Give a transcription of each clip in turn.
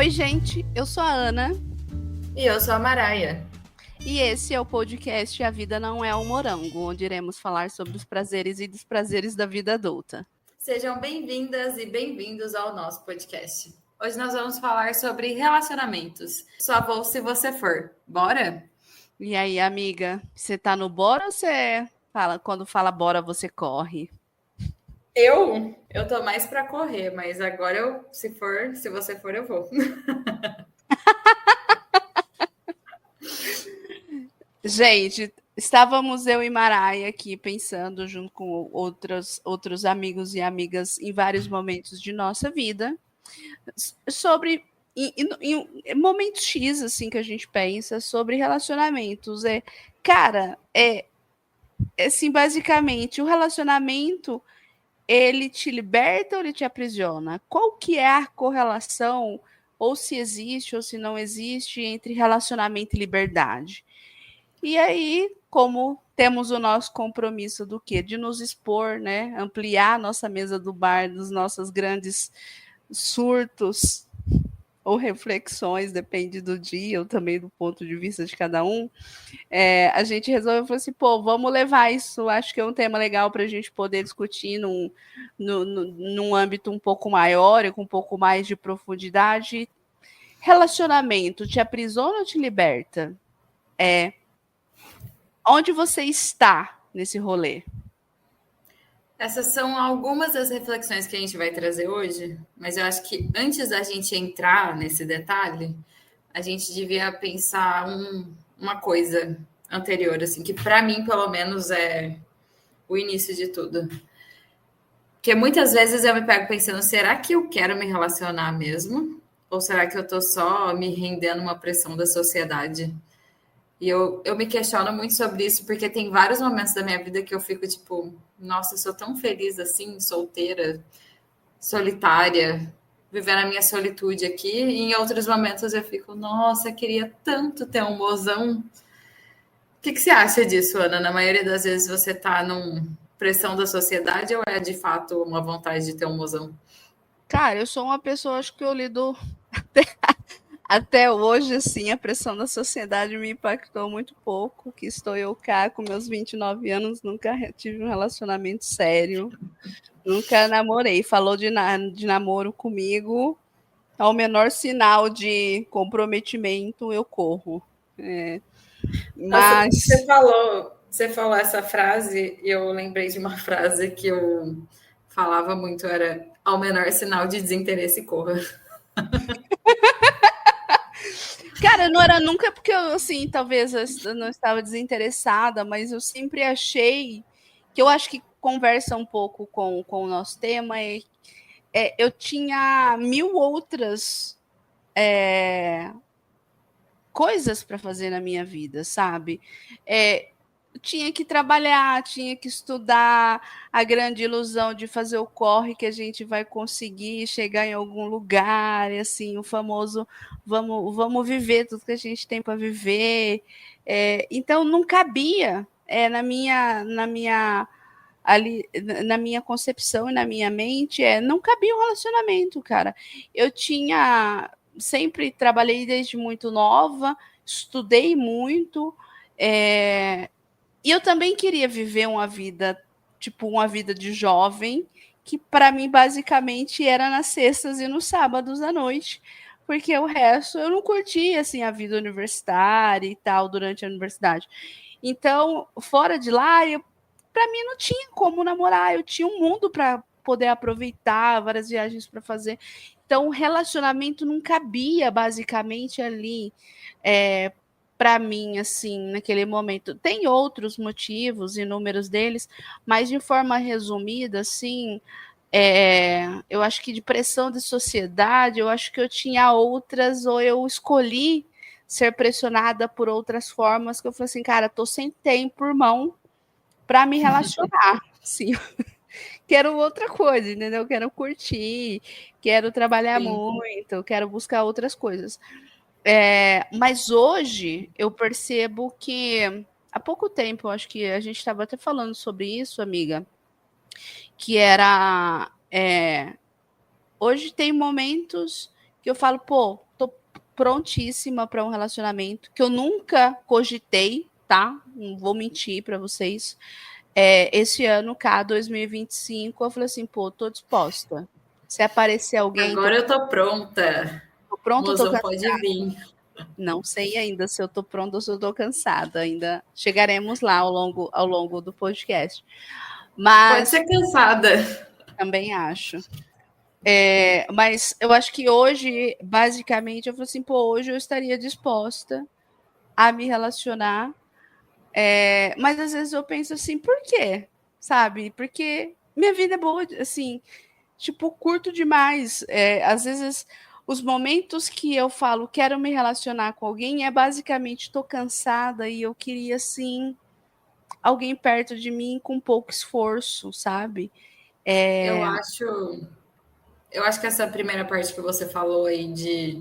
Oi, gente, eu sou a Ana. E eu sou a Maraia. E esse é o podcast A Vida Não é um Morango, onde iremos falar sobre os prazeres e desprazeres da vida adulta. Sejam bem-vindas e bem-vindos ao nosso podcast. Hoje nós vamos falar sobre relacionamentos. Só vou se você for. Bora? E aí, amiga, você tá no bora ou você fala, quando fala bora, você corre? Eu tô mais para correr, mas agora se você for, eu vou. Gente, estávamos eu e Maraia aqui pensando junto com outros amigos e amigas em vários momentos de nossa vida sobre em momentos X assim que a gente pensa sobre relacionamentos. Cara, assim, basicamente, o relacionamento ele te liberta ou ele te aprisiona? Qual que é a correlação, ou se existe ou se não existe, entre relacionamento e liberdade? E aí, como temos o nosso compromisso do quê? De nos expor, né? Ampliar a nossa mesa do bar dos nossos grandes surtos ou reflexões, depende do dia ou também do ponto de vista de cada um. A gente resolveu falar assim, pô, vamos levar isso, acho que é um tema legal para a gente poder discutir num âmbito um pouco maior e com um pouco mais de profundidade. Relacionamento, te aprisiona ou te liberta? Onde você está nesse rolê? Essas são algumas das reflexões que a gente vai trazer hoje, mas eu acho que antes da gente entrar nesse detalhe, a gente devia pensar uma coisa anterior, assim, que para mim, pelo menos, é o início de tudo. Porque muitas vezes eu me pego pensando, será que eu quero me relacionar mesmo? Ou será que eu tô só me rendendo uma pressão da sociedade? E eu me questiono muito sobre isso, porque tem vários momentos da minha vida que eu fico tipo, nossa, eu sou tão feliz assim, solteira, solitária, vivendo a minha solitude aqui. E em outros momentos eu fico, nossa, eu queria tanto ter um mozão. O que você acha disso, Ana? Na maioria das vezes você tá num pressão da sociedade ou é de fato uma vontade de ter um mozão? Cara, eu sou uma pessoa, acho que eu lido até hoje, assim, a pressão da sociedade me impactou muito pouco, que estou eu cá com meus 29 anos, nunca tive um relacionamento sério, nunca namorei. Falou de namoro comigo, ao menor sinal de comprometimento, eu corro. Nossa, Mas, você falou essa frase e eu lembrei de uma frase que eu falava muito, era ao menor sinal de desinteresse, corra. cara, não era nunca porque eu, assim, talvez eu não estava desinteressada, mas eu sempre achei que eu acho que conversa um pouco com o nosso tema, eu tinha mil outras coisas para fazer na minha vida, sabe? Tinha que trabalhar, tinha que estudar, a grande ilusão de fazer o corre que a gente vai conseguir chegar em algum lugar, e assim, o famoso vamos viver tudo que a gente tem para viver. Então não cabia ali na minha concepção e na minha mente, não cabia um relacionamento, cara. Eu tinha sempre trabalhei desde muito nova, estudei muito, e eu também queria viver uma vida, tipo, uma vida de jovem, que para mim basicamente era nas sextas e nos sábados à noite, porque o resto eu não curtia assim a vida universitária e tal durante a universidade. Então, fora de lá, para mim não tinha como namorar, eu tinha um mundo para poder aproveitar, várias viagens para fazer. Então, o relacionamento não cabia basicamente ali para mim, assim, naquele momento. Tem outros motivos, inúmeros deles, mas de forma resumida, assim, eu acho que de pressão de sociedade, eu acho que eu tinha outras, ou eu escolhi ser pressionada por outras formas, que eu falei assim, cara, tô sem tempo, irmão, para me relacionar. Sim, quero outra coisa, entendeu? Quero curtir, quero trabalhar Sim. muito, quero buscar outras coisas. Mas hoje eu percebo que há pouco tempo, acho que a gente estava até falando sobre isso, amiga, que era. Hoje tem momentos que eu falo, pô, prontíssima para um relacionamento, que eu nunca cogitei, tá? Não vou mentir para vocês. Esse ano, cá, 2025, eu falei assim, pô, tô disposta. Se aparecer alguém, Agora eu tô pronta. tô pronta, tô Mozão cansada. pode vir. Não sei ainda se eu tô pronta ou se eu tô cansada. Ainda chegaremos lá ao longo do podcast. Pode Mas ser cansada. também acho. Mas eu acho que hoje, basicamente, eu falei assim, pô, hoje eu estaria disposta a me relacionar. Mas às vezes eu penso assim, por quê? Sabe? Porque minha vida é boa, assim, tipo, curto demais. Às vezes, os momentos que eu falo quero me relacionar com alguém é basicamente estou cansada e eu queria, assim, alguém perto de mim com pouco esforço, sabe? Eu acho, eu acho que essa primeira parte que você falou aí de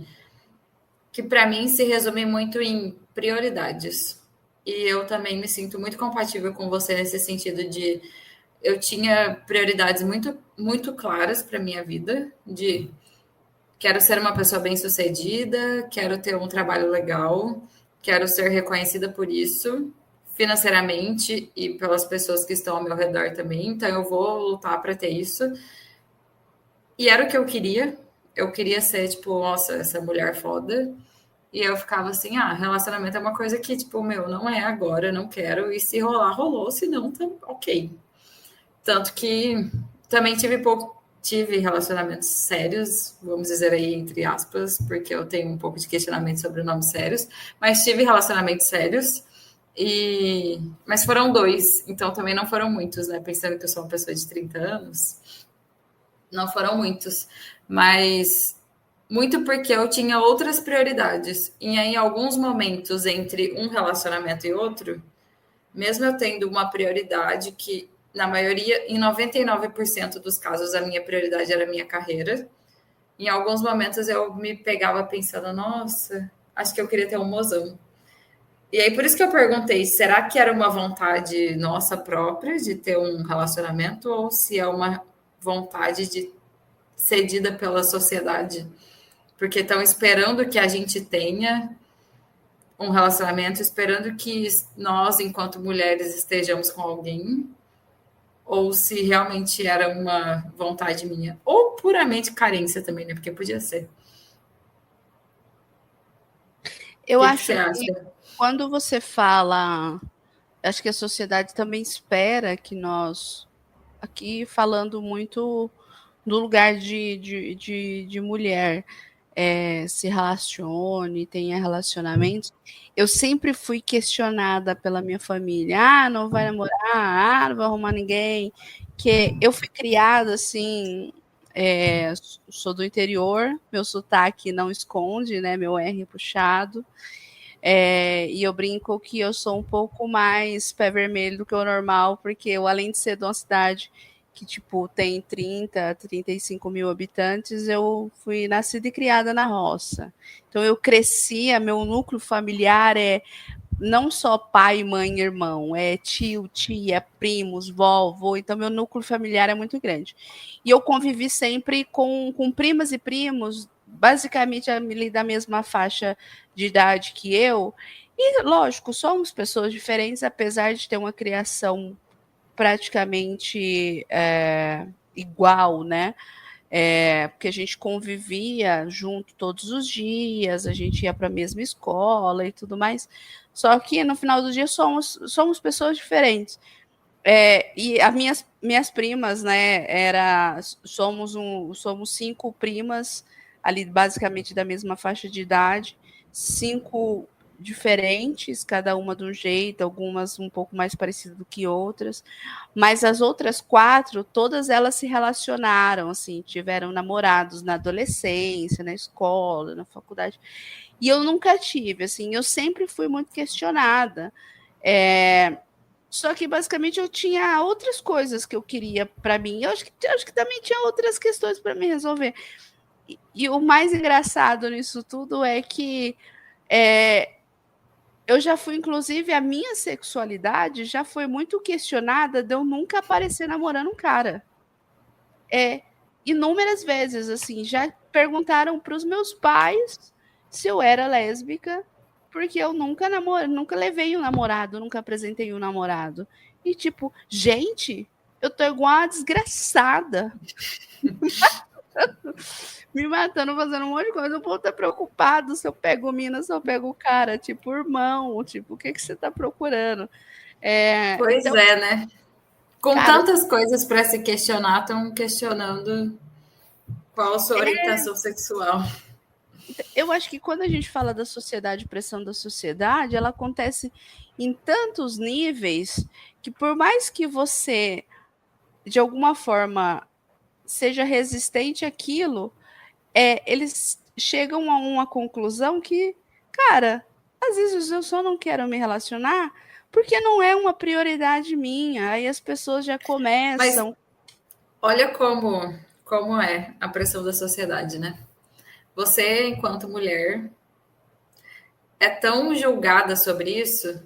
que para mim se resume muito em prioridades. E eu também me sinto muito compatível com você nesse sentido de eu tinha prioridades muito claras para minha vida, de quero ser uma pessoa bem-sucedida, quero ter um trabalho legal, quero ser reconhecida por isso, financeiramente e pelas pessoas que estão ao meu redor também. Então eu vou lutar para ter isso. E era o que eu queria. Eu queria ser, tipo, nossa, essa mulher foda. E eu ficava assim, relacionamento é uma coisa que, tipo, meu, não é agora, não quero. E se rolar, rolou. Se não, tá ok. Tanto que também tive relacionamentos sérios, vamos dizer aí, entre aspas, porque eu tenho um pouco de questionamento sobre nomes sérios, mas tive relacionamentos sérios. Mas foram 2, então também não foram muitos, né? Pensando que eu sou uma pessoa de 30 anos, não foram muitos, mas muito porque eu tinha outras prioridades. E aí, em alguns momentos entre um relacionamento e outro, mesmo eu tendo uma prioridade que, na maioria, em 99% dos casos, a minha prioridade era a minha carreira, em alguns momentos eu me pegava pensando, nossa, acho que eu queria ter um mozão. E aí, por isso que eu perguntei, será que era uma vontade nossa própria de ter um relacionamento ou se é uma vontade cedida pela sociedade? Porque estão esperando que a gente tenha um relacionamento, esperando que nós, enquanto mulheres, estejamos com alguém, ou se realmente era uma vontade minha, ou puramente carência também, né? Porque podia ser. O Eu que acho você que acha? quando você fala, acho que a sociedade também espera que nós, aqui falando muito do lugar de mulher, se relacione, tenha relacionamentos. Eu sempre fui questionada pela minha família: não vai namorar, não vai arrumar ninguém. Que eu fui criada assim. Sou do interior, meu sotaque não esconde, né? Meu R puxado. E eu brinco que eu sou um pouco mais pé vermelho do que o normal, porque eu, além de ser de uma cidade que, tipo, tem 35 mil habitantes, eu fui nascida e criada na roça. Então, eu crescia, meu núcleo familiar é não só pai, mãe, irmão, é tio, tia, primos, vó. Então, meu núcleo familiar é muito grande. E eu convivi sempre com primas e primos, basicamente ali da mesma faixa de idade que eu. E, lógico, somos pessoas diferentes, apesar de ter uma criação praticamente igual, né? Porque a gente convivia junto todos os dias, a gente ia para a mesma escola e tudo mais. Só que no final do dia somos pessoas diferentes. E as minhas primas, né, somos 5 primas, ali basicamente da mesma faixa de idade, 5 diferentes, cada uma de um jeito, algumas um pouco mais parecidas do que outras, mas as outras 4, todas elas se relacionaram, assim, tiveram namorados na adolescência, na escola, na faculdade, e eu nunca tive, assim, eu sempre fui muito questionada. Só que basicamente eu tinha outras coisas que eu queria para mim. Eu acho que também tinha outras questões para me resolver. E o mais engraçado nisso tudo é que eu já fui, inclusive, a minha sexualidade já foi muito questionada de eu nunca aparecer namorando um cara. Inúmeras vezes, assim, já perguntaram para os meus pais se eu era lésbica, porque eu nunca levei um namorado, nunca apresentei um namorado. E tipo, gente, eu tô igual uma desgraçada. Me matando, fazendo um monte de coisa. O povo tá preocupado se eu pego mina, se eu pego o cara. Tipo, irmão, tipo, o que você tá procurando? Pois Então, é, né? Com cara, tantas coisas para se questionar, estão questionando qual a sua orientação sexual. eu acho que quando a gente fala da sociedade, pressão da sociedade, ela acontece em tantos níveis que por mais que você, de alguma forma, seja resistente àquilo, eles chegam a uma conclusão que, cara, às vezes eu só não quero me relacionar porque não é uma prioridade minha. Aí as pessoas já Mas começam. olha como é a pressão da sociedade, né? Você, enquanto mulher, é tão julgada sobre isso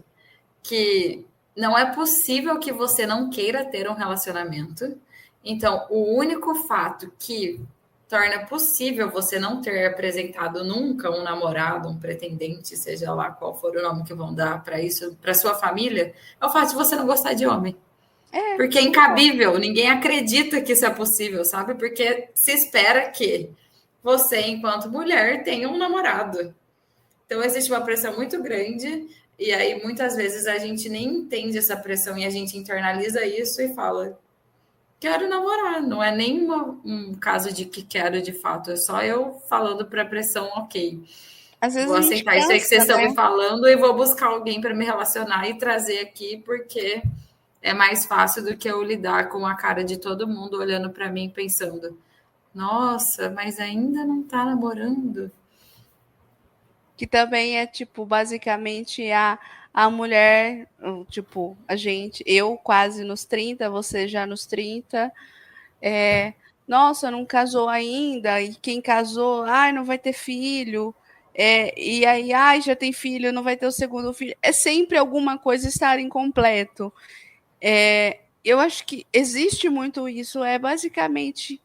que não é possível que você não queira ter um relacionamento. Então, o único fato que torna possível você não ter apresentado nunca um namorado, um pretendente, seja lá qual for o nome que vão dar para isso, para sua família, é o fato de você não gostar de homem. Porque é Não gosto. incabível, ninguém acredita que isso é possível, sabe? Porque se espera que você, enquanto mulher, tenha um namorado. Então, existe uma pressão muito grande, e aí muitas vezes a gente nem entende essa pressão e a gente internaliza isso e fala: quero namorar. Não é nem um caso de que quero de fato, é só eu falando para a pressão, ok. Às vezes Vou a gente aceitar isso aí que vocês cansa, estão né? me falando e vou buscar alguém para me relacionar e trazer aqui, porque é mais fácil do que eu lidar com a cara de todo mundo olhando para mim pensando: nossa, mas ainda não está namorando. Que também é, tipo, basicamente a mulher, tipo, a gente, eu quase nos 30, você já nos 30, nossa, não casou ainda, e quem casou, ai, não vai ter filho, e aí, ai, já tem filho, não vai ter o segundo filho. É sempre alguma coisa estar incompleto. Eu acho que existe muito isso, é basicamente,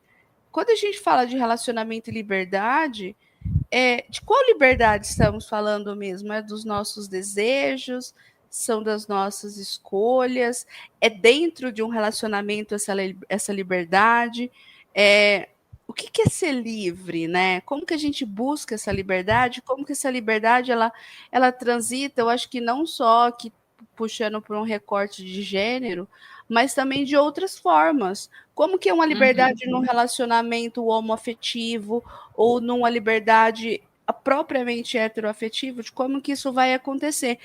quando a gente fala de relacionamento e liberdade, de qual liberdade estamos falando mesmo? É dos nossos desejos? São das nossas escolhas? É dentro de um relacionamento essa liberdade? O que é ser livre, né? Como que a gente busca essa liberdade? Como que essa liberdade ela transita? Eu acho que não só que puxando por um recorte de gênero, mas também de outras formas. Como que é uma Uhum. liberdade num relacionamento homoafetivo, ou numa liberdade propriamente heteroafetiva, de como que isso vai acontecer.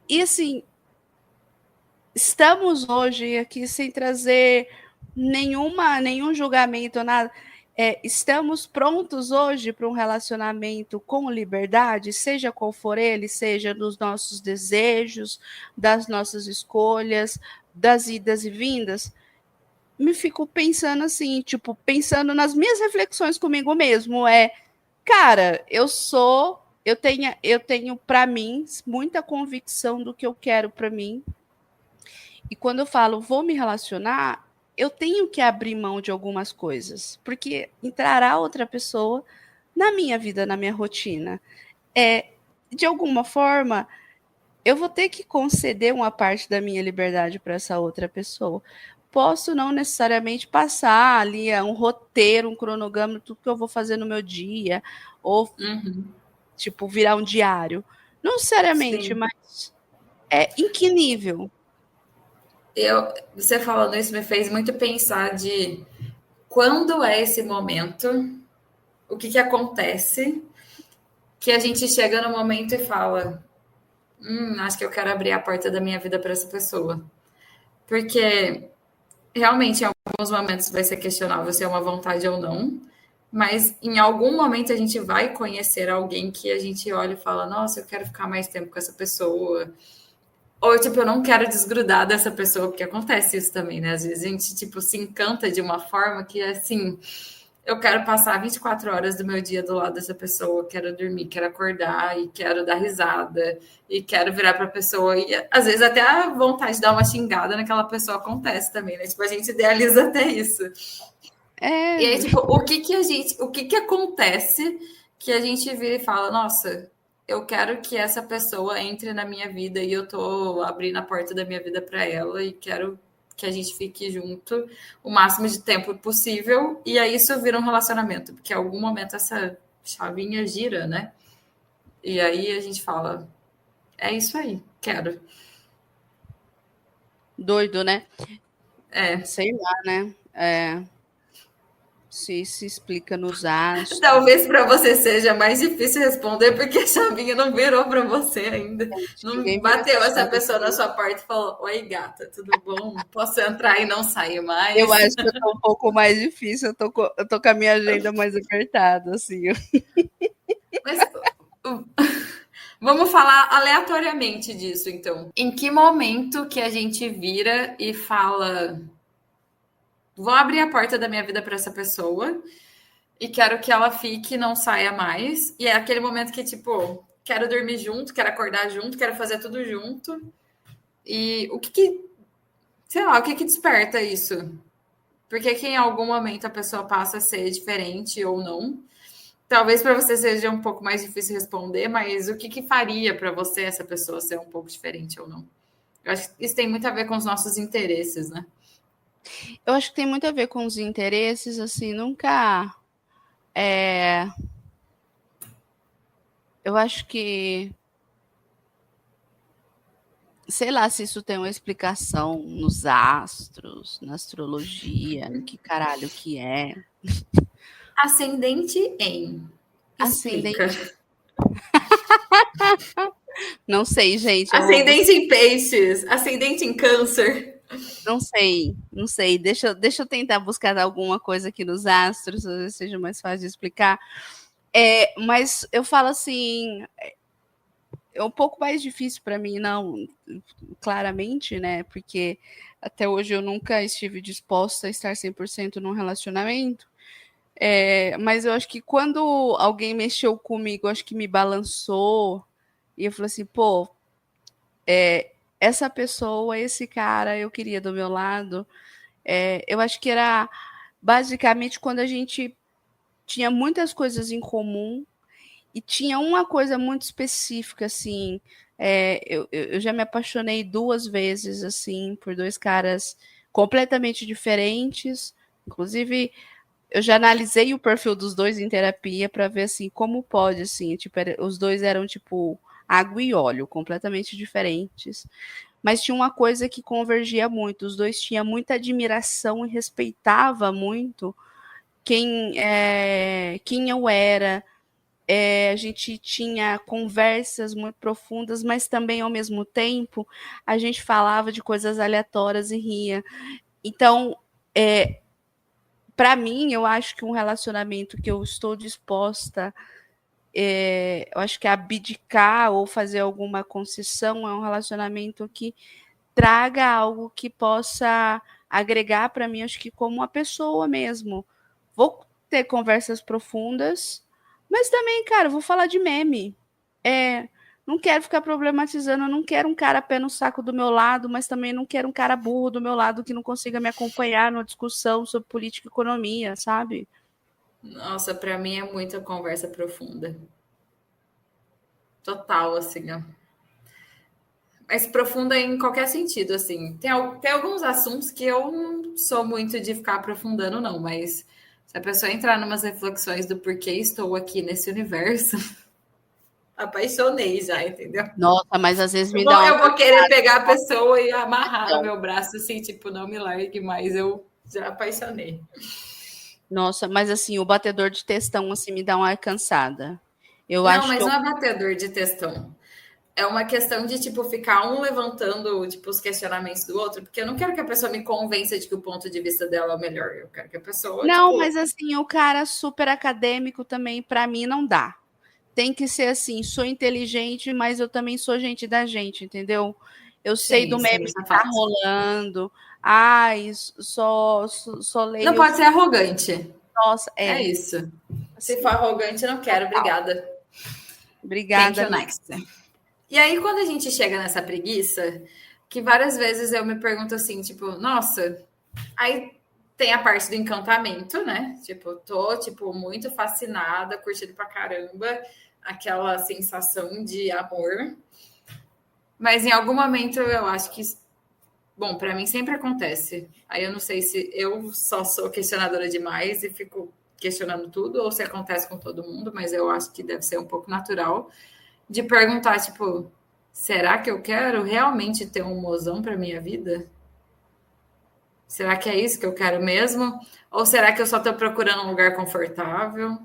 E assim, estamos hoje aqui sem trazer nenhum julgamento, nada. Estamos prontos hoje para um relacionamento com liberdade, seja qual for ele, seja dos nossos desejos, das nossas escolhas, das idas e vindas. Me fico pensando assim, tipo, pensando nas minhas reflexões comigo mesmo, cara, eu tenho para mim muita convicção do que eu quero para mim. E quando eu falo vou me relacionar, eu tenho que abrir mão de algumas coisas, porque entrará outra pessoa na minha vida, na minha rotina. De alguma forma, eu vou ter que conceder uma parte da minha liberdade para essa outra pessoa. Posso não necessariamente passar ali um roteiro, um cronograma, tudo que eu vou fazer no meu dia, ou Uhum. tipo virar um diário. Não necessariamente, Sim. mas em que nível? Você falando isso me fez muito pensar de quando é esse momento, o que acontece, que a gente chega no momento e fala: acho que eu quero abrir a porta da minha vida para essa pessoa. Porque realmente, em alguns momentos vai ser questionável se é uma vontade ou não, mas em algum momento a gente vai conhecer alguém que a gente olha e fala: nossa, eu quero ficar mais tempo com essa pessoa. Ou, tipo, eu não quero desgrudar dessa pessoa, porque acontece isso também, né? Às vezes a gente, tipo, se encanta de uma forma que, assim, eu quero passar 24 horas do meu dia do lado dessa pessoa, quero dormir, quero acordar e quero dar risada e quero virar para a pessoa. E às vezes até a vontade de dar uma xingada naquela pessoa acontece também, né? Tipo, a gente idealiza até isso. E É, aí, tipo, o que acontece que a gente vira e fala, nossa, eu quero que essa pessoa entre na minha vida e eu tô abrindo a porta da minha vida para ela e quero que a gente fique junto o máximo de tempo possível, e aí isso vira um relacionamento, porque em algum momento essa chavinha gira, né? E aí a gente fala, é isso aí, quero. Doido, né? É. Sei lá, né? Se explica nos astros. Talvez para você seja mais difícil responder, porque a chavinha não virou para você ainda. Não Ninguém virou bateu essa chave. pessoa na sua porta e falou: oi, gata, tudo bom? Posso entrar e não sair mais? Eu acho que eu tô um pouco mais difícil, eu tô com a minha agenda mais apertada, assim. Mas vamos falar aleatoriamente disso, então. Em que momento que a gente vira e fala: vou abrir a porta da minha vida para essa pessoa e quero que ela fique e não saia mais? E é aquele momento que, tipo, quero dormir junto, quero acordar junto, quero fazer tudo junto. E o que sei lá, o que desperta isso? Porque que em algum momento a pessoa passa a ser diferente ou não? Talvez para você seja um pouco mais difícil responder, mas o que faria para você essa pessoa ser um pouco diferente ou não? Eu acho que isso tem muito a ver com os nossos interesses, né? Eu acho que tem muito a ver com os interesses, assim, nunca. Eu acho que. Sei lá se isso tem uma explicação nos astros, na astrologia, no que caralho que é. Ascendente em. Explica. Ascendente. Não sei, gente. Ascendente em peixes. Ascendente em câncer. Não sei, não sei. Deixa eu tentar buscar alguma coisa aqui nos astros, talvez seja mais fácil de explicar. Mas eu falo assim, é um pouco mais difícil para mim, não, claramente, né? Porque até hoje eu nunca estive disposta a estar 100% num relacionamento. Mas eu acho que quando alguém mexeu comigo, acho que me balançou, e eu falei assim, pô, essa pessoa, esse cara, eu queria do meu lado. Eu acho que era basicamente quando a gente tinha muitas coisas em comum e tinha uma coisa muito específica, assim. Eu já me apaixonei 2 vezes, assim, por 2 caras completamente diferentes. Inclusive, eu já analisei o perfil dos dois em terapia para ver, assim, como pode, assim. Tipo, os dois eram, tipo, água e óleo, completamente diferentes. Mas tinha uma coisa que convergia muito. Os dois tinham muita admiração e respeitava muito quem eu era. A gente tinha conversas muito profundas, mas também, ao mesmo tempo, a gente falava de coisas aleatórias e ria. Então, para mim, eu acho que um relacionamento que eu estou disposta, eu acho que abdicar ou fazer alguma concessão é um relacionamento que traga algo que possa agregar para mim, acho que como uma pessoa mesmo. Vou ter conversas profundas, mas também, cara, vou falar de meme. Não quero ficar problematizando, eu não quero um cara pé no saco do meu lado, mas também não quero um cara burro do meu lado que não consiga me acompanhar numa discussão sobre política e economia, sabe? Nossa, para mim é muita conversa profunda. Total, assim, ó. Mas profunda em qualquer sentido, assim. Tem alguns assuntos que eu não sou muito de ficar aprofundando, não, mas se a pessoa entrar numas reflexões do porquê estou aqui nesse universo, apaixonei já, entendeu? Nossa, mas às vezes Eu me vou, dá uma eu vou querer pegar a pessoa e amarrar no preocupação. meu braço, assim, tipo, não me largue mais, eu já apaixonei. Nossa, mas assim, o batedor de textão assim me dá uma cansada. Eu Não, acho que mas eu. não é batedor de textão. É uma questão de, tipo, ficar um levantando, tipo, os questionamentos do outro, porque eu não quero que a pessoa me convença de que o ponto de vista dela é o melhor. Eu quero que a pessoa, Não, tipo, mas assim, o cara super acadêmico também, para mim, não dá. Tem que ser assim, sou inteligente, mas eu também sou gente da gente, entendeu? Eu sei do sim, meme isso que é tá fato. rolando. Ai, só Não leio. pode ser arrogante. Nossa, É isso. Se for assim, arrogante, eu não quero. Obrigada. Thank obrigada. you, next. E aí, quando a gente chega nessa preguiça, que várias vezes eu me pergunto assim, tipo, nossa, aí Tem a parte do encantamento, né? Tipo, tô, tipo, muito fascinada, curtindo pra caramba aquela sensação de amor. Mas em algum momento eu acho que, bom, para mim sempre acontece. Aí eu não sei se eu só sou questionadora demais e fico questionando tudo, ou se acontece com todo mundo, mas eu acho que deve ser um pouco natural de perguntar, tipo, será que eu quero realmente ter um mozão para minha vida? Será que é isso que eu quero mesmo? Ou será que eu só estou procurando um lugar confortável?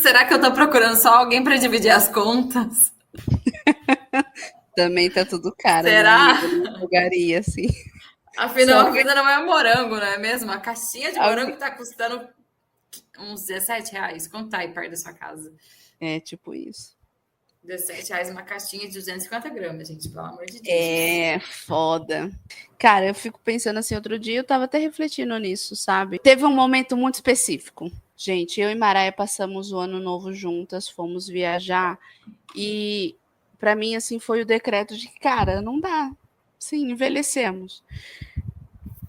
Será que eu estou procurando só alguém para dividir as contas? Também tá tudo caro, né, Será? amiga? Não jogaria assim. Afinal, Só a vida não é morango, não é mesmo? A caixinha de a morango vi- está custando uns R$ 17. Quanto tá aí perto da sua casa? É tipo isso. R$ 17 uma caixinha de 250 gramas, gente, pelo amor de Deus. É foda. Cara, eu fico pensando assim, outro dia eu tava até refletindo nisso, sabe? Teve um momento muito específico. Gente, eu e Maraia passamos o ano novo juntas, fomos viajar e pra mim assim foi o decreto de que, cara, não dá. Sim, envelhecemos.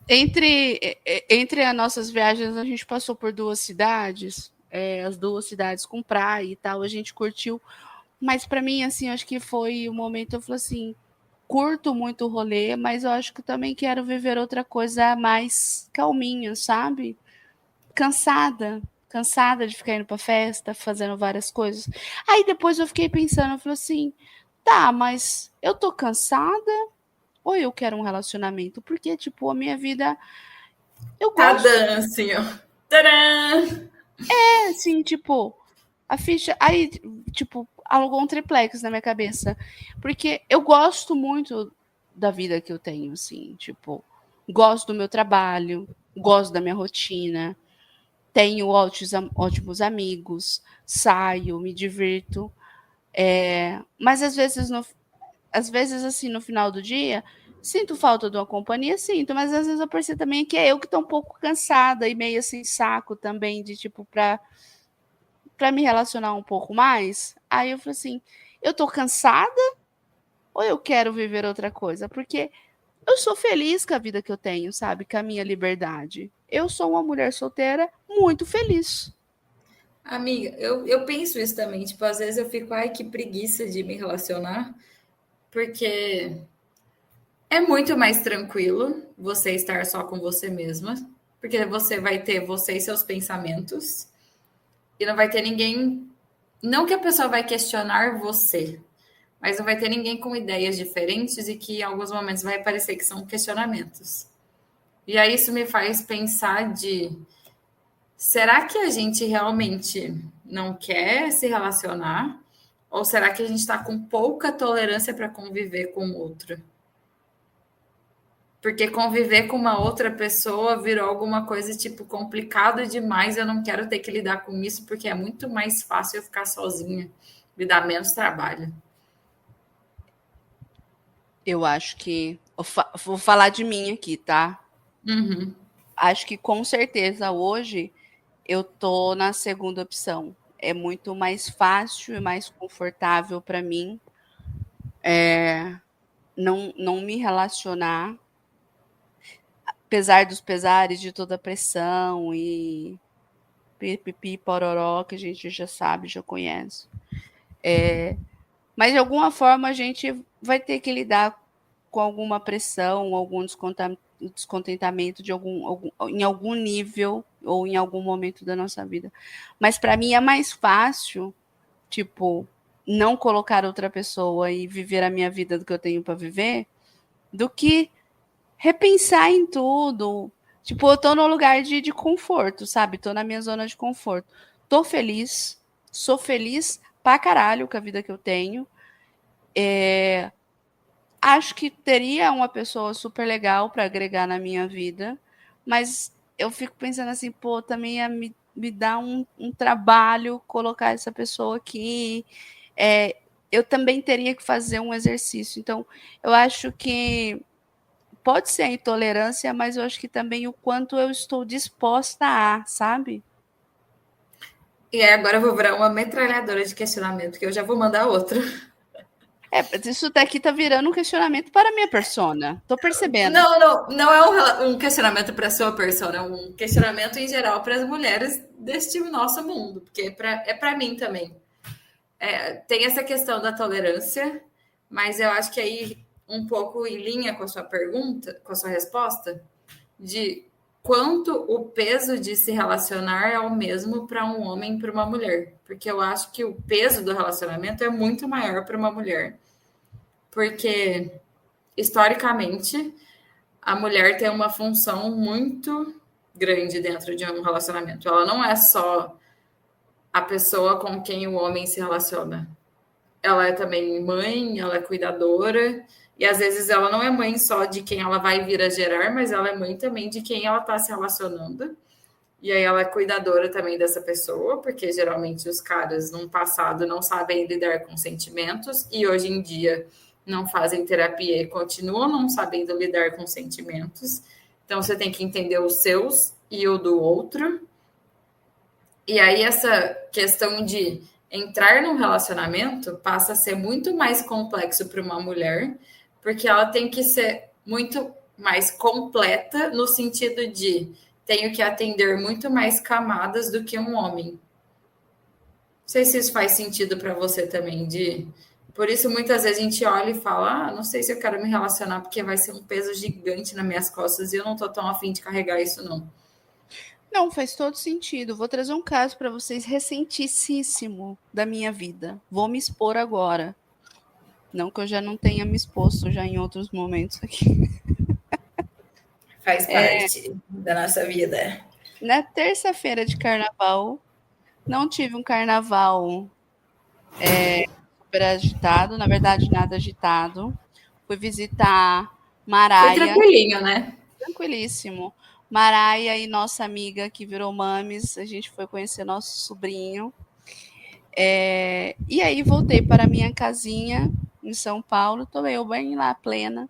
Entre as nossas viagens, a gente passou por duas cidades, as duas cidades com praia e tal, a gente curtiu. Mas para mim, assim, acho que foi o momento, eu falei assim, curto muito o rolê, mas eu acho que também quero viver outra coisa mais calminha, sabe? Cansada de ficar indo pra festa, fazendo várias coisas. Aí depois eu fiquei pensando, eu falei assim, tá, mas eu tô cansada ou eu quero um relacionamento? Porque, tipo, a minha vida, eu Tá gosto, dando assim, ó. Tcharam! assim, tipo, a ficha. Aí, tipo, alugou um triplex na minha cabeça. Porque eu gosto muito da vida que eu tenho, assim, tipo, gosto do meu trabalho, gosto da minha rotina, tenho ótimos amigos, saio, me divirto. Mas às vezes, assim, no final do dia, sinto falta de uma companhia, sinto, mas às vezes eu percebo também que é eu que estou um pouco cansada e meio assim, saco também, de tipo, para me relacionar um pouco mais. Aí eu falei assim: eu tô cansada ou eu quero viver outra coisa? Porque eu sou feliz com a vida que eu tenho, sabe? Com a minha liberdade. Eu sou uma mulher solteira muito feliz. Amiga, eu penso isso também. Tipo, às vezes eu fico, ai, que preguiça de me relacionar, porque é muito mais tranquilo você estar só com você mesma, porque você vai ter você e seus pensamentos, e não vai ter ninguém. Não que a pessoa vai questionar você, mas não vai ter ninguém com ideias diferentes e que em alguns momentos vai parecer que são questionamentos. E aí isso me faz pensar de será que a gente realmente não quer se relacionar? Ou será que a gente está com pouca tolerância para conviver com o outro? Porque conviver com uma outra pessoa virou alguma coisa tipo complicado demais. Eu não quero ter que lidar com isso, porque é muito mais fácil eu ficar sozinha, me dá menos trabalho. Eu acho que. Vou falar de mim aqui, tá? Uhum. Acho que com certeza hoje eu tô na segunda opção. É muito mais fácil e mais confortável para mim não me relacionar, apesar dos pesares de toda a pressão e pipipi, pororó, que a gente já sabe, já conhece. Mas de alguma forma a gente vai ter que lidar com alguma pressão, algum descontentamento em algum nível ou em algum momento da nossa vida. Mas para mim é mais fácil, tipo, não colocar outra pessoa e viver a minha vida do que eu tenho para viver, do que repensar em tudo. Tipo, eu tô no lugar de conforto, sabe? Tô na minha zona de conforto. Tô feliz, sou feliz pra caralho com a vida que eu tenho. Acho que teria uma pessoa super legal para agregar na minha vida, mas eu fico pensando assim, pô, também me dá um trabalho colocar essa pessoa aqui. É, eu também teria que fazer um exercício. Então, eu acho que pode ser a intolerância, mas eu acho que também o quanto eu estou disposta a, sabe? E aí agora eu vou virar uma metralhadora de questionamento, que eu já vou mandar outro. Isso daqui tá virando um questionamento para a minha persona. Tô percebendo. Não é um questionamento para a sua persona, é um questionamento em geral para as mulheres deste nosso mundo, porque é para mim também. Tem essa questão da tolerância, mas eu acho que aí um pouco em linha com a sua pergunta, com a sua resposta, de quanto o peso de se relacionar é o mesmo para um homem e para uma mulher. Porque eu acho que o peso do relacionamento é muito maior para uma mulher. Porque, historicamente, a mulher tem uma função muito grande dentro de um relacionamento. Ela não é só a pessoa com quem o homem se relaciona. Ela é também mãe, ela é cuidadora, e às vezes ela não é mãe só de quem ela vai vir a gerar, mas ela é mãe também de quem ela está se relacionando. E aí ela é cuidadora também dessa pessoa, porque geralmente os caras no passado não sabem lidar com sentimentos e hoje em dia não fazem terapia e continuam não sabendo lidar com sentimentos. Então você tem que entender os seus e o do outro. E aí essa questão de entrar num relacionamento passa a ser muito mais complexo para uma mulher, porque ela tem que ser muito mais completa no sentido de tenho que atender muito mais camadas do que um homem. Não sei se isso faz sentido para você também, de por isso muitas vezes a gente olha e fala, não sei se eu quero me relacionar porque vai ser um peso gigante nas minhas costas e eu não tô tão afim de carregar isso não. Não, faz todo sentido. Vou trazer um caso para vocês recentíssimo da minha vida. Vou me expor agora. Não que eu já não tenha me exposto já em outros momentos aqui. Faz parte da nossa vida. Na terça-feira de carnaval, não tive um carnaval super agitado, na verdade, nada agitado. Fui visitar Foi Maraia, tranquilinho, né? tranquilíssimo. Maraia e nossa amiga que virou mames, a gente foi conhecer nosso sobrinho. E aí voltei para minha casinha em São Paulo, tomei o banho lá plena,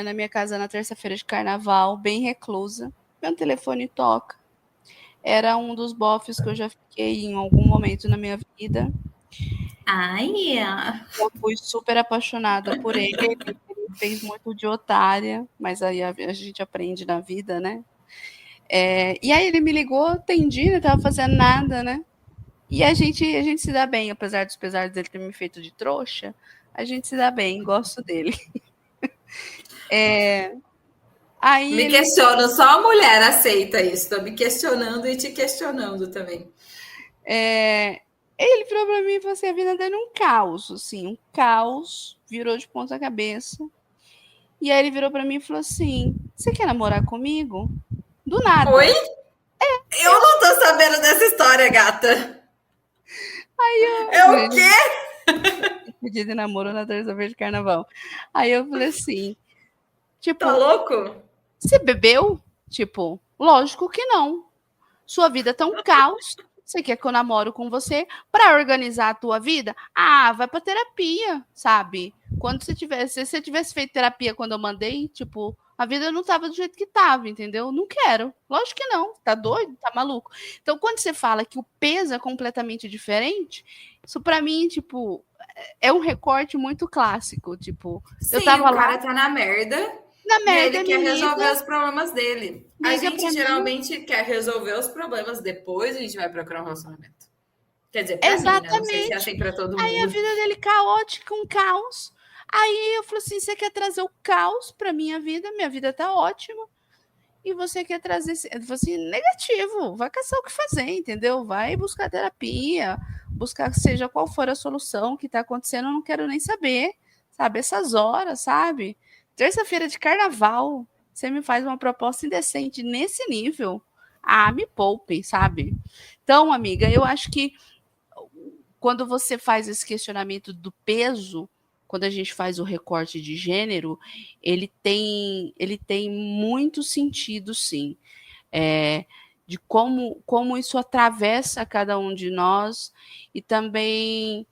na minha casa na terça-feira de carnaval, bem reclusa. Meu telefone toca. Era um dos bofs que eu já fiquei em algum momento na minha vida. Ai, Eu fui super apaixonada por ele. Ele fez muito de otária, mas aí a gente aprende na vida, né? E aí ele me ligou, atendi, não tava fazendo nada, né? E a gente se dá bem, apesar dos pesares dele ter me feito de trouxa, a gente se dá bem, gosto dele. Aí me ele, questiono, só a mulher aceita isso. Tô me questionando e te questionando também. ele falou pra mim e falou assim, a vida dele é um caos, assim, um caos, virou de ponta cabeça. E aí ele virou pra mim e falou assim, você quer namorar comigo? Do Oi? nada. Eu não tô sabendo dessa história, gata. É o Eu quê? pedi de namoro na terça-feira de carnaval. Aí eu falei assim, Tá tipo, louco? você bebeu? Tipo, lógico que não. Sua vida tá um caos. Você quer que eu namoro com você para organizar a tua vida? Ah, vai para terapia, sabe? Quando se você tivesse feito terapia quando eu mandei, tipo, a vida não tava do jeito que tava, entendeu? Não quero. Lógico que não. Tá doido? Tá maluco? Então, quando você fala que o peso é completamente diferente, isso para mim, tipo, é um recorte muito clássico. Tipo, eu Sim, tava o lá cara tá na merda na e ele merda, me quer resolver liga, os problemas dele. A liga gente para mim. geralmente quer resolver os problemas depois a gente vai procurar um relacionamento. Quer dizer, pra mim, né? Não sei se é Exatamente. assim pra todo Aí a mundo. vida dele caótica, um caos. Aí eu falei assim: você quer trazer o caos para minha vida? Minha vida tá ótima. E você quer trazer. Eu falei assim: negativo, vai caçar o que fazer, entendeu? Vai buscar terapia, buscar seja qual for a solução que tá acontecendo, eu não quero nem saber, sabe? Essas horas, sabe? Terça-feira de carnaval, você me faz uma proposta indecente nesse nível. Ah, me poupe, sabe? Então, amiga, eu acho que quando você faz esse questionamento do peso, quando a gente faz o recorte de gênero, ele tem muito sentido, sim. É, de como isso atravessa cada um de nós e também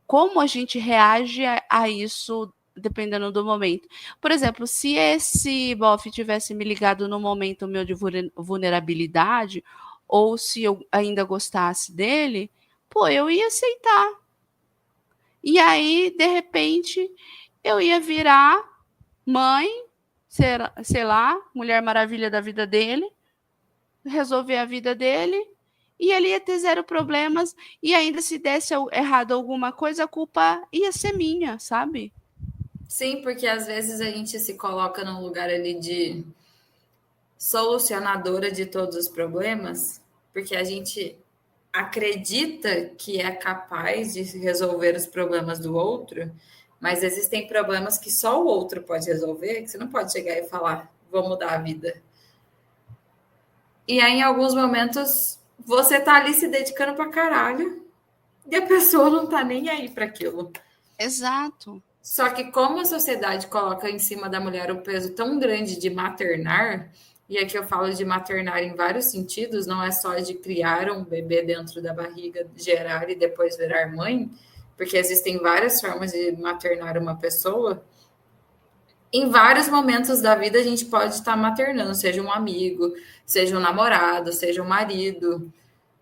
como a gente reage a isso dependendo do momento. Por exemplo, se esse bofe tivesse me ligado no momento meu de vulnerabilidade, ou se eu ainda gostasse dele, pô, eu ia aceitar. E aí, de repente, eu ia virar mãe, sei lá, Mulher Maravilha da vida dele, resolver a vida dele, e ele ia ter zero problemas, e ainda se desse errado alguma coisa, a culpa ia ser minha, sabe? Sim, porque às vezes a gente se coloca num lugar ali de solucionadora de todos os problemas, porque a gente acredita que é capaz de resolver os problemas do outro, mas existem problemas que só o outro pode resolver, que você não pode chegar e falar, vou mudar a vida. E aí, em alguns momentos, você tá ali se dedicando pra caralho e a pessoa não tá nem aí para aquilo. Exato. Só que como a sociedade coloca em cima da mulher o peso tão grande de maternar, e aqui eu falo de maternar em vários sentidos, não é só de criar um bebê dentro da barriga, gerar e depois virar mãe, porque existem várias formas de maternar uma pessoa. Em vários momentos da vida a gente pode estar maternando, seja um amigo, seja um namorado, seja um marido,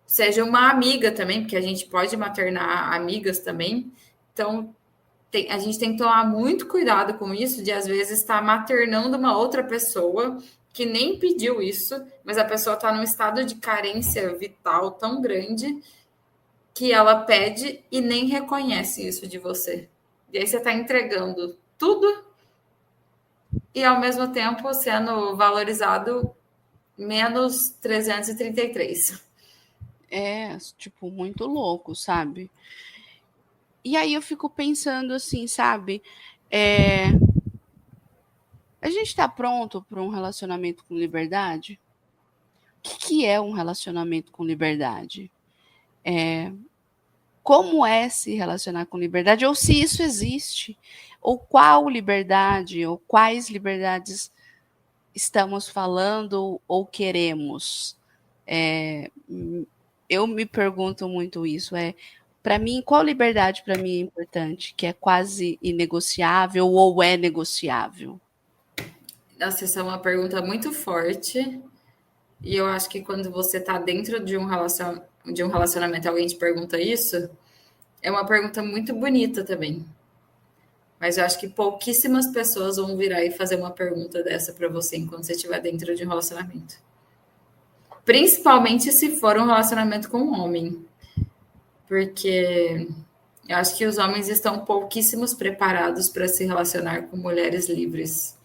seja uma amiga também, porque a gente pode maternar amigas também. Então, a gente tem que tomar muito cuidado com isso, de às vezes estar maternando uma outra pessoa que nem pediu isso, mas a pessoa está num estado de carência vital tão grande que ela pede e nem reconhece isso de você. E aí você está entregando tudo e ao mesmo tempo sendo valorizado menos 333. É, tipo, muito louco, sabe? E aí eu fico pensando assim, sabe? A gente está pronto para um relacionamento com liberdade? O que é um relacionamento com liberdade? Como é se relacionar com liberdade? Ou se isso existe? Ou qual liberdade? Ou quais liberdades estamos falando ou queremos? Eu me pergunto muito isso. Para mim, qual liberdade para mim é importante? Que é quase inegociável ou é negociável? Nossa, essa é uma pergunta muito forte. E eu acho que quando você está dentro de um relacionamento e alguém te pergunta isso, é uma pergunta muito bonita também. Mas eu acho que pouquíssimas pessoas vão virar e fazer uma pergunta dessa para você enquanto você estiver dentro de um relacionamento. Principalmente se for um relacionamento com um homem. Porque eu acho que os homens estão pouquíssimos preparados para se relacionar com mulheres livres.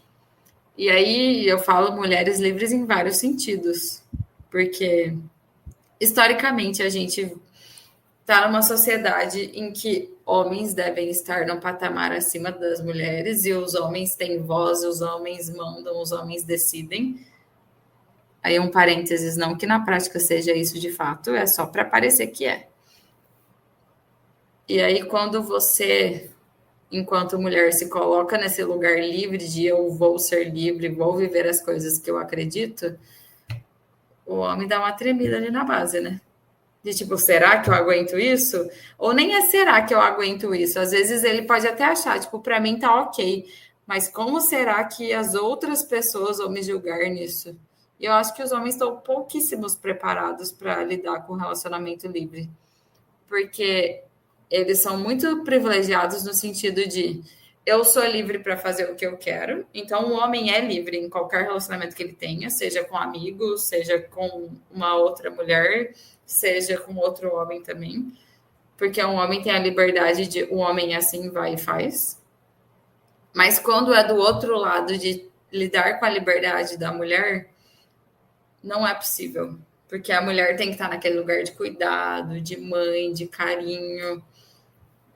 E aí eu falo mulheres livres em vários sentidos. Porque historicamente a gente está numa sociedade em que homens devem estar num patamar acima das mulheres e os homens têm voz, os homens mandam, os homens decidem. Aí um parênteses, não que na prática seja isso de fato, é só para parecer que é. E aí quando você, enquanto mulher, se coloca nesse lugar livre de eu vou ser livre, vou viver as coisas que eu acredito, o homem dá uma tremida ali na base, né? De tipo, será que eu aguento isso? Ou nem é será que eu aguento isso? Às vezes ele pode até achar, tipo, para mim tá ok, mas como será que as outras pessoas vão me julgar nisso? E eu acho que os homens estão pouquíssimos preparados para lidar com relacionamento livre, porque eles são muito privilegiados no sentido de eu sou livre para fazer o que eu quero, então o homem é livre em qualquer relacionamento que ele tenha, seja com amigos, seja com uma outra mulher, seja com outro homem também, porque um homem tem a liberdade de o homem assim vai e faz. Mas quando é do outro lado de lidar com a liberdade da mulher, não é possível, porque a mulher tem que estar naquele lugar de cuidado, de mãe, de carinho.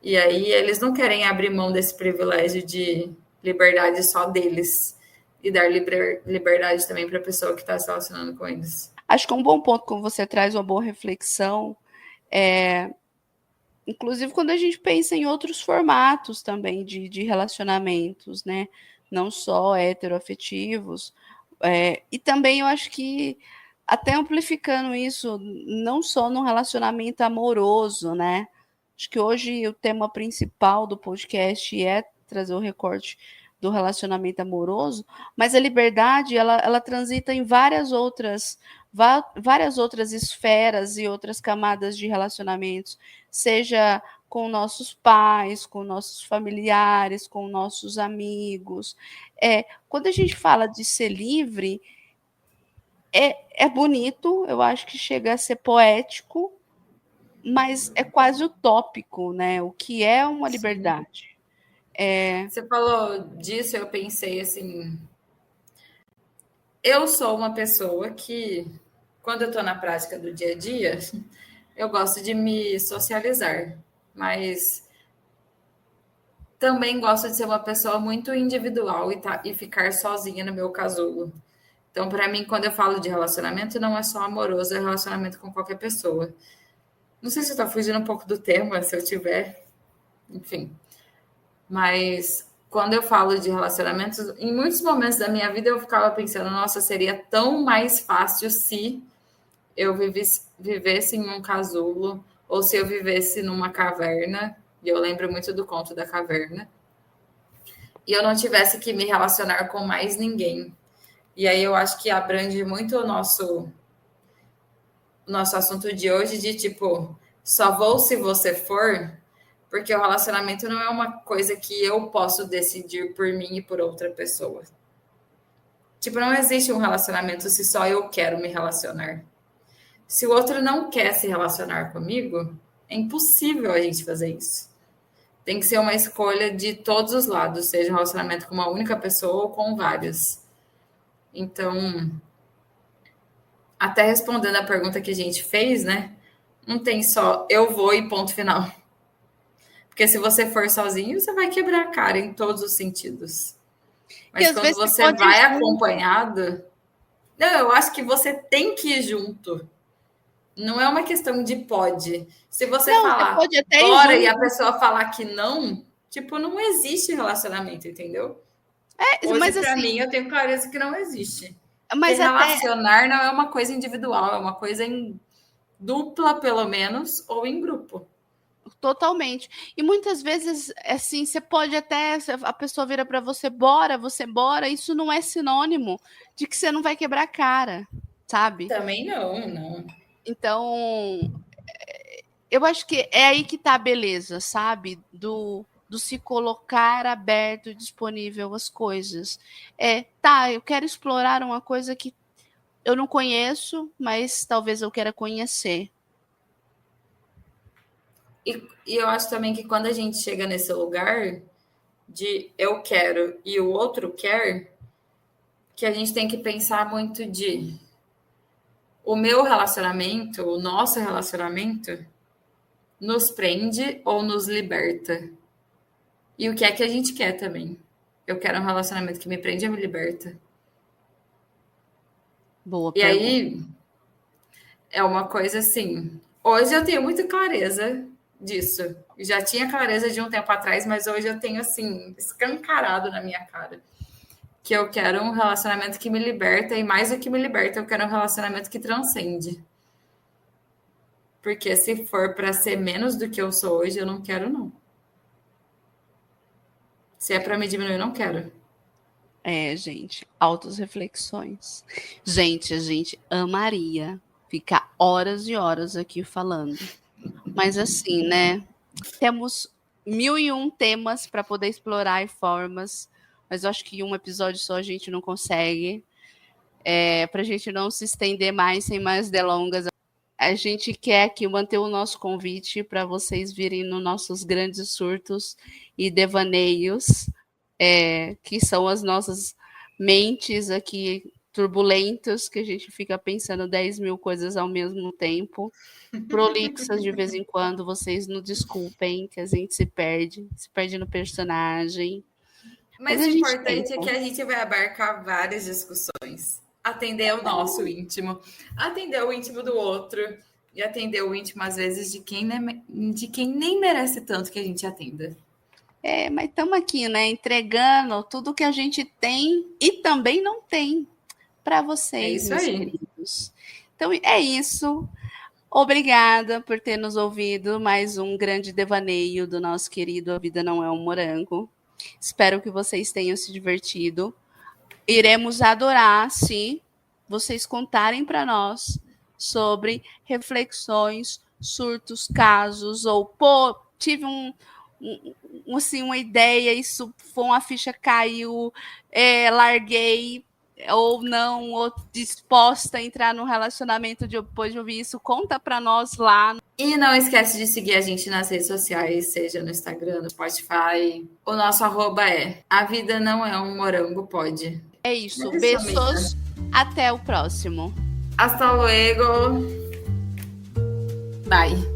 E aí eles não querem abrir mão desse privilégio de liberdade só deles e dar liberdade também para a pessoa que está se relacionando com eles. Acho que é um bom ponto quando você traz uma boa reflexão, inclusive quando a gente pensa em outros formatos também de relacionamentos, né? Não só heteroafetivos. E também eu acho que até amplificando isso, não só no relacionamento amoroso, né? Acho que hoje o tema principal do podcast é trazer o recorte do relacionamento amoroso, mas a liberdade ela transita em várias outras esferas e outras camadas de relacionamentos, seja com nossos pais, com nossos familiares, com nossos amigos. Quando a gente fala de ser livre, é bonito, eu acho que chega a ser poético, mas é quase utópico, né? O que é uma liberdade? Você falou disso, eu pensei assim, eu sou uma pessoa que, quando eu estou na prática do dia a dia, eu gosto de me socializar, mas também gosto de ser uma pessoa muito individual e ficar sozinha no meu casulo. Então, para mim, quando eu falo de relacionamento, não é só amoroso, é relacionamento com qualquer pessoa. Não sei se eu estou fugindo um pouco do tema, se eu tiver, enfim. Mas quando eu falo de relacionamentos, em muitos momentos da minha vida eu ficava pensando, nossa, seria tão mais fácil se eu vivesse em um casulo ou se eu vivesse numa caverna. E eu lembro muito do conto da caverna. E eu não tivesse que me relacionar com mais ninguém. E aí eu acho que abrange muito o nosso assunto de hoje, de tipo, só vou se você for, porque o relacionamento não é uma coisa que eu posso decidir por mim e por outra pessoa. Tipo, não existe um relacionamento se só eu quero me relacionar. Se o outro não quer se relacionar comigo, é impossível a gente fazer isso. Tem que ser uma escolha de todos os lados, seja um relacionamento com uma única pessoa ou com várias. Então, até respondendo a pergunta que a gente fez, né? Não tem só eu vou e ponto final. Porque se você for sozinho, você vai quebrar a cara em todos os sentidos. Mas quando você vai acompanhado, não, eu acho que você tem que ir junto. Não é uma questão de pode. Se você falar pode até bora e a pessoa falar que não, tipo, não existe relacionamento, entendeu? Hoje, mas pra assim, mim, eu tenho clareza que não existe. Mas porque relacionar não é uma coisa individual, é uma coisa em dupla, pelo menos, ou em grupo. Totalmente. E muitas vezes, assim, você pode até, a pessoa vira para você bora, isso não é sinônimo de que você não vai quebrar a cara, sabe? Também não. Então, eu acho que é aí que tá a beleza, sabe? Do se colocar aberto e disponível às coisas. Eu quero explorar uma coisa que eu não conheço, mas talvez eu queira conhecer. E eu acho também que quando a gente chega nesse lugar de eu quero e o outro quer, que a gente tem que pensar muito de o meu relacionamento, o nosso relacionamento, nos prende ou nos liberta. E o que é que a gente quer também? Eu quero um relacionamento que me prende ou me liberta. Boa E pergunta. aí é uma coisa assim. Hoje eu tenho muita clareza disso. Já tinha clareza de um tempo atrás, mas hoje eu tenho assim escancarado na minha cara que eu quero um relacionamento que me liberta e mais do que me liberta, eu quero um relacionamento que transcende. Porque se for para ser menos do que eu sou hoje, eu não quero não. Se é para me diminuir, eu não quero. Gente, altas reflexões. Gente, a gente amaria ficar horas e horas aqui falando. Mas assim, né? Temos 1001 temas para poder explorar e formas, mas eu acho que um episódio só a gente não consegue. Para a gente não se estender mais, sem mais delongas, a gente quer aqui manter o nosso convite para vocês virem nos nossos grandes surtos e devaneios, que são as nossas mentes aqui turbulentas, que a gente fica pensando 10 mil coisas ao mesmo tempo. Prolixas de vez em quando, vocês nos desculpem, que a gente se perde no personagem. Mas o importante é que a gente vai abarcar várias discussões. Atender o nosso íntimo, atender o íntimo do outro e atender o íntimo, às vezes, de quem nem merece tanto que a gente atenda. Mas estamos aqui, né? Entregando tudo que a gente tem e também não tem para vocês, meus queridos. Então é isso. Obrigada por ter nos ouvido. Mais um grande devaneio do nosso querido A Vida Não é um Morango. Espero que vocês tenham se divertido. Iremos adorar se vocês contarem para nós sobre reflexões, surtos, casos ou tive assim, uma ideia, isso foi uma ficha, caiu, larguei, ou não, ou disposta a entrar no relacionamento depois de ouvir isso, conta para nós lá. E não esquece de seguir a gente nas redes sociais, seja no Instagram, no Spotify. O nosso @ é A Vida Não É um Morango Pode. É isso. Beijos. Até o próximo. Hasta luego. Bye.